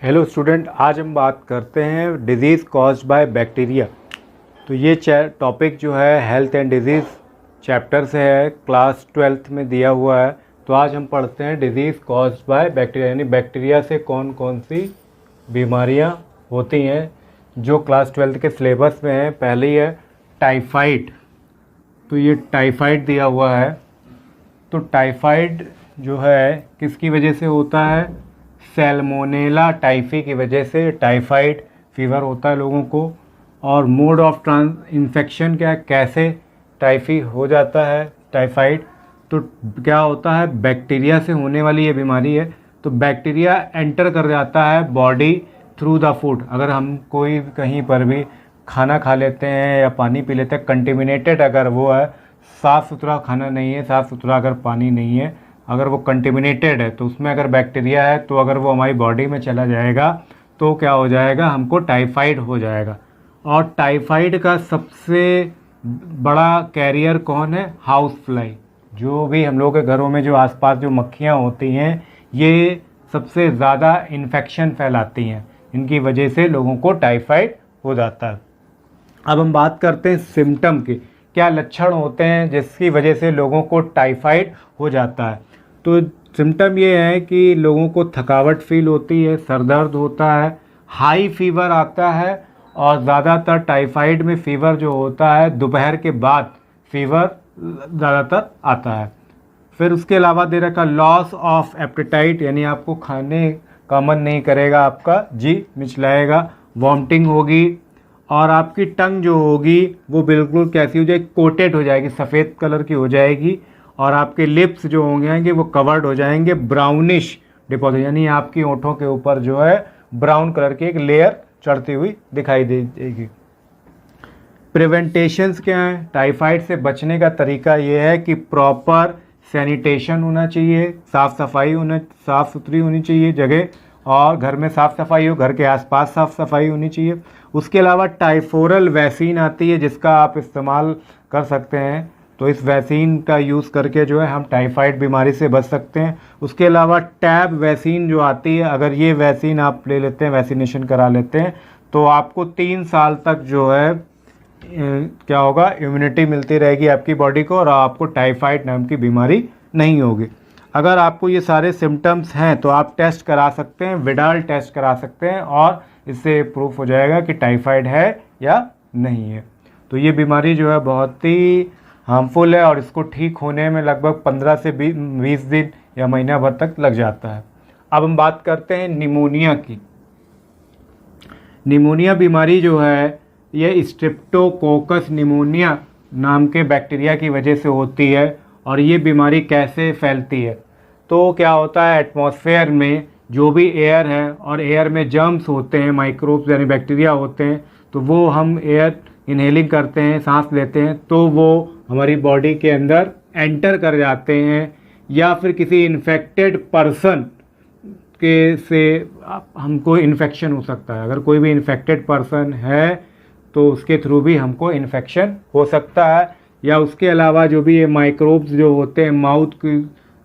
Hello student, आज हम बात करते हैं डिजीज़ कॉज्ड बाय बैक्टीरिया। तो ये टॉपिक जो है हेल्थ एंड डिजीज़ चैप्टर से है, क्लास 12th में दिया हुआ है। तो आज हम पढ़ते हैं डिजीज़ कॉज्ड बाय बैक्टीरिया, यानी बैक्टीरिया से कौन कौन सी बीमारियां होती हैं जो क्लास 12th के सिलेबस में है। पहली है टाइफाइड। तो ये टाइफाइड दिया हुआ है। तो टाइफाइड जो है किसकी वजह से होता है? सैल्मोनेला टाइफी की वजह से टाइफाइड फीवर होता है लोगों को। और मोड ऑफ इन्फेक्शन क्या है, कैसे टाइफी हो जाता है टाइफाइड? तो क्या होता है, बैक्टीरिया से होने वाली ये बीमारी है। तो बैक्टीरिया एंटर कर जाता है बॉडी थ्रू द फूड। अगर हम कोई कहीं पर भी खाना खा लेते हैं या पानी पी लेते हैं, कंटेमिनेटेड अगर वो है, साफ़ सुथरा खाना नहीं है, साफ़ सुथरा अगर पानी नहीं है, अगर वो कंटेमिनेटेड है, तो उसमें अगर बैक्टीरिया है तो अगर वो हमारी बॉडी में चला जाएगा तो क्या हो जाएगा, हमको टाइफाइड हो जाएगा। और टाइफाइड का सबसे बड़ा कैरियर कौन है? House fly. जो भी हम लोग के घरों में जो आसपास जो मक्खियाँ होती हैं, ये सबसे ज़्यादा इन्फेक्शन फैलाती हैं। इनकी वजह से लोगों को टाइफाइड हो जाता है। अब हम बात करते हैं सिम्टम की, क्या लक्षण होते हैं जिसकी वजह से लोगों को टाइफाइड हो जाता है। तो सिम्टम ये है कि लोगों को थकावट फील होती है, सर दर्द होता है, हाई फीवर आता है। और ज़्यादातर टाइफाइड में फ़ीवर जो होता है दोपहर के बाद फीवर ज़्यादातर आता है। फिर उसके अलावा दे रखा लॉस ऑफ एपेटाइट, यानी आपको खाने का मन नहीं करेगा, आपका जी मिचलाएगा, वॉमिटिंग होगी। और आपकी टंग जो होगी वो बिल्कुल कैसी हो जाएगी, कोटेड हो जाएगी, सफ़ेद कलर की हो जाएगी। और आपके लिप्स जो होंगे वो कवर्ड हो जाएंगे ब्राउनिश डिपॉजिट, यानी आपकी होंठों के ऊपर जो है ब्राउन कलर की एक लेयर चढ़ती हुई दिखाई देगी। प्रिवेंटेशंस क्या है? टाइफाइड से बचने का तरीका ये है कि प्रॉपर सैनिटेशन होना चाहिए, साफ़ सुथरी होनी चाहिए जगह, और घर में साफ़ सफाई हो, घर के आसपास साफ़ सफाई होनी चाहिए। उसके अलावा टाइफोरल वैक्सीन आती है जिसका आप इस्तेमाल कर सकते हैं। तो इस वैक्सीन का यूज़ करके जो है हम टाइफाइड बीमारी से बच सकते हैं। उसके अलावा टैब वैक्सीन जो आती है, अगर ये वैक्सीन आप ले लेते हैं, वैक्सीनेशन करा लेते हैं, तो आपको 3 साल तक जो है क्या होगा, इम्यूनिटी मिलती रहेगी आपकी बॉडी को, और आपको टाइफाइड नाम की बीमारी नहीं होगी। अगर आपको ये सारे सिम्टम्स हैं तो आप टेस्ट करा सकते हैं, विडाल टेस्ट करा सकते हैं, और इससे प्रूफ हो जाएगा कि टाइफाइड है या नहीं है। तो ये बीमारी जो है बहुत ही हार्मफुल है, और इसको ठीक होने में लगभग 15 से 20 दिन या महीना भर तक लग जाता है। अब हम बात करते हैं निमोनिया की। निमोनिया बीमारी जो है ये स्ट्रेप्टोकोकस निमोनिया नाम के बैक्टीरिया की वजह से होती है। और ये बीमारी कैसे फैलती है? तो क्या होता है, एटमॉस्फेयर में जो भी एयर है, और एयर में जर्म्स होते हैं, माइक्रोब्स यानी बैक्टीरिया होते हैं, तो वो हम एयर इनहेलिंग करते हैं, सांस लेते हैं, तो वो हमारी बॉडी के अंदर एंटर कर जाते हैं। या फिर किसी इन्फेक्टेड पर्सन के से हमको इन्फेक्शन हो सकता है। अगर कोई भी इन्फेक्टेड पर्सन है तो उसके थ्रू भी हमको इन्फेक्शन हो सकता है। या उसके अलावा जो भी ये माइक्रोब्स जो होते हैं माउथ की,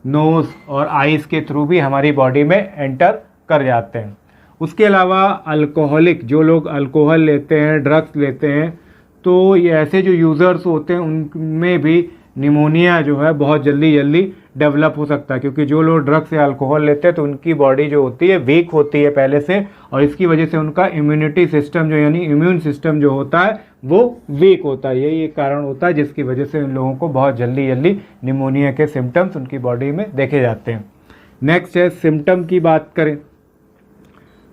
नोज़ और आइज़ के थ्रू भी हमारी बॉडी में एंटर कर जाते हैं। उसके अलावा अल्कोहलिक, जो लोग अल्कोहल लेते हैं, ड्रग्स लेते हैं, तो ये ऐसे जो यूज़र्स होते हैं उनमें भी निमोनिया जो है बहुत जल्दी डेवलप हो सकता है। क्योंकि जो लोग ड्रग्स या अल्कोहल लेते हैं तो उनकी बॉडी जो होती है वीक होती है पहले से, और इसकी वजह से उनका इम्यूनिटी सिस्टम जो यानी इम्यून सिस्टम जो होता है वो वीक होता है। यही एक कारण होता है जिसकी वजह से उन लोगों को बहुत जल्दी निमोनिया के सिम्टम्स उनकी बॉडी में देखे जाते हैं। नेक्स्ट है सिम्टम की बात करें।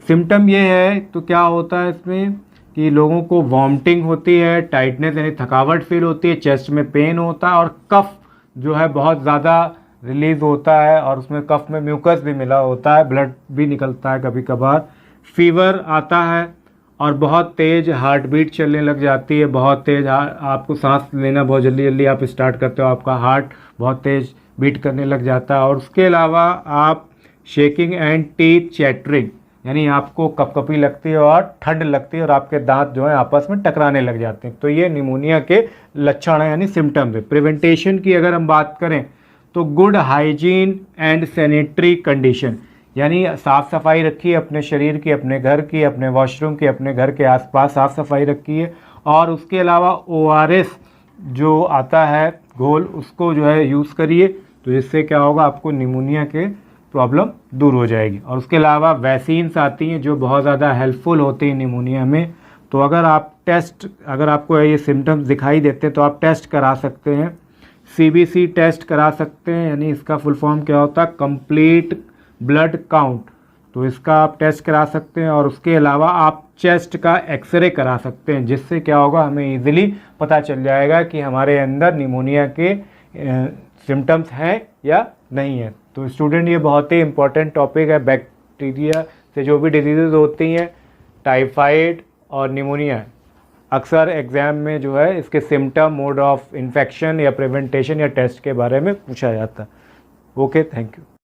सिम्टम ये है तो क्या होता है इसमें कि लोगों को वॉमिटिंग होती है, टाइटनेस यानी थकावट फील होती है, चेस्ट में पेन होता है, और कफ जो है बहुत ज़्यादा रिलीज़ होता है, और उसमें कफ में म्यूकस भी मिला होता है, ब्लड भी निकलता है कभी कभार। फीवर आता है, और बहुत तेज़ हार्ट बीट चलने लग जाती है, बहुत तेज़ आपको सांस लेना बहुत जल्दी आप स्टार्ट करते हो, आपका हार्ट बहुत तेज़ बीट करने लग जाता है। और उसके अलावा आप शेकिंग एंड टीथ चैटरिंग, यानी आपको कपकपी लगती है और ठंड लगती है, और आपके दांत जो है आपस में टकराने लग जाते हैं। तो ये निमोनिया के लक्षण हैं, यानी सिम्टम्स है। प्रिवेंटेशन की अगर हम बात करें तो good hygiene and sanitary condition, यानी साफ़ सफाई रखिए अपने शरीर की, अपने घर की, अपने वॉशरूम की, अपने घर के आसपास साफ़ सफाई रखिए। और उसके अलावा ORS जो आता है घोल, उसको जो है यूज़ करिए, तो इससे क्या होगा, आपको निमोनिया के प्रॉब्लम दूर हो जाएगी। और उसके अलावा वैक्सीन्स आती हैं जो बहुत ज़्यादा हेल्पफुल होती हैं निमोनिया में। तो अगर आपको ये सिम्टम्स दिखाई देते हैं तो आप टेस्ट करा सकते हैं, CBC टेस्ट करा सकते हैं, यानी इसका फुल फॉर्म क्या होता है, कंप्लीट ब्लड काउंट। तो इसका आप टेस्ट करा सकते हैं। और उसके अलावा आप चेस्ट का एक्सरे करा सकते हैं, जिससे क्या होगा, हमें इजीली पता चल जाएगा कि हमारे अंदर निमोनिया के सिम्टम्स हैं या नहीं है। तो स्टूडेंट, ये बहुत ही इंपॉर्टेंट टॉपिक है। बैक्टीरिया से जो भी डिजीज़ होती हैं, टाइफाइड और निमोनिया, अक्सर एग्ज़ाम में जो है इसके सिम्टम, मोड ऑफ इन्फेक्शन या प्रिवेंटेशन या टेस्ट के बारे में पूछा जाता है। Okay, thank you.